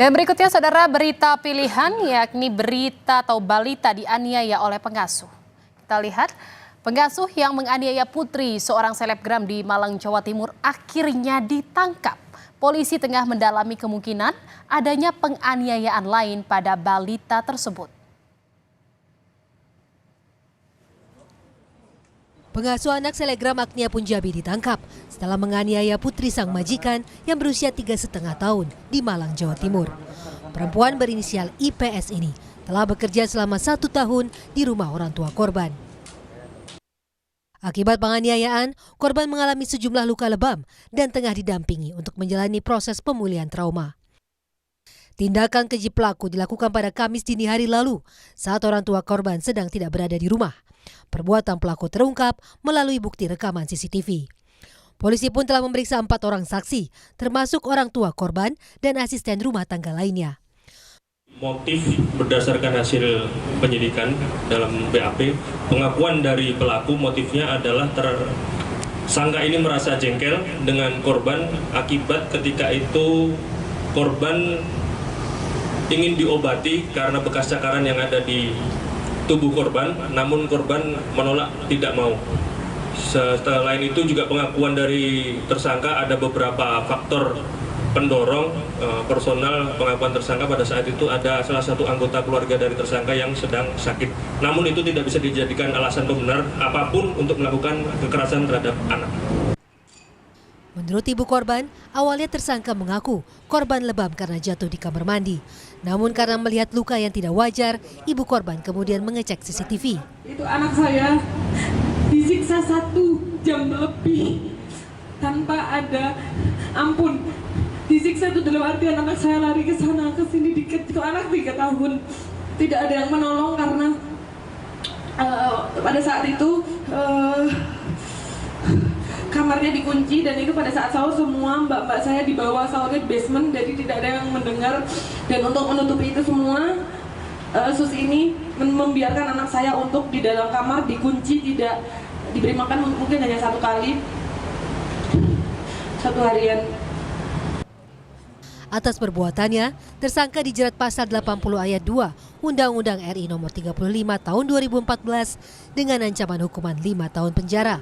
Dan berikutnya saudara, berita pilihan yakni berita atau balita dianiaya oleh pengasuh. Kita lihat, pengasuh yang menganiaya putri seorang selebgram di Malang, Jawa Timur akhirnya ditangkap. Polisi tengah mendalami kemungkinan adanya penganiayaan lain pada balita tersebut. Pengasuh anak selebgram Agnia Punjabi ditangkap setelah menganiaya putri sang majikan yang berusia 3,5 tahun di Malang, Jawa Timur. Perempuan berinisial IPS ini telah bekerja selama 1 tahun di rumah orang tua korban. Akibat penganiayaan, korban mengalami sejumlah luka lebam dan tengah didampingi untuk menjalani proses pemulihan trauma. Tindakan keji pelaku dilakukan pada Kamis dini hari lalu saat orang tua korban sedang tidak berada di rumah. Perbuatan pelaku terungkap melalui bukti rekaman CCTV. Polisi pun telah memeriksa 4 orang saksi, termasuk orang tua korban dan asisten rumah tangga lainnya. Motif berdasarkan hasil penyidikan dalam BAP, pengakuan dari pelaku motifnya adalah tersangka ini merasa jengkel dengan korban akibat ketika itu korban ingin diobati karena bekas cakaran yang ada di tubuh korban, namun korban menolak, tidak mau. Selain itu juga pengakuan dari tersangka ada beberapa faktor pendorong personal pengakuan tersangka pada saat itu ada salah satu anggota keluarga dari tersangka yang sedang sakit. Namun itu tidak bisa dijadikan alasan pembenar apapun untuk melakukan kekerasan terhadap anak. Menurut ibu korban, awalnya tersangka mengaku korban lebam karena jatuh di kamar mandi. Namun karena melihat luka yang tidak wajar, ibu korban kemudian mengecek CCTV. Itu anak saya disiksa 1 jam lebih tanpa ada ampun. Disiksa itu dalam artian anak saya lari ke sana ke sini dikit. Itu anak 3 tahun. Tidak ada yang menolong karena pada saat itu kamarnya dikunci dan itu pada saat sahur semua mbak-mbak saya di bawah sahurnya di basement, jadi tidak ada yang mendengar. Dan untuk menutupi itu semua, sus ini membiarkan anak saya untuk di dalam kamar dikunci, tidak diberi makan, mungkin hanya 1 kali 1 harian. Atas perbuatannya, tersangka dijerat pasal 80 ayat 2 Undang-Undang RI nomor 35 tahun 2014 dengan ancaman hukuman 5 tahun penjara.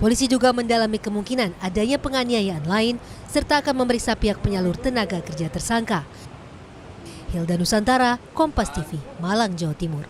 Polisi juga mendalami kemungkinan adanya penganiayaan lain serta akan memeriksa pihak penyalur tenaga kerja tersangka. Hilda Nusantara, Kompas TV, Malang, Jawa Timur.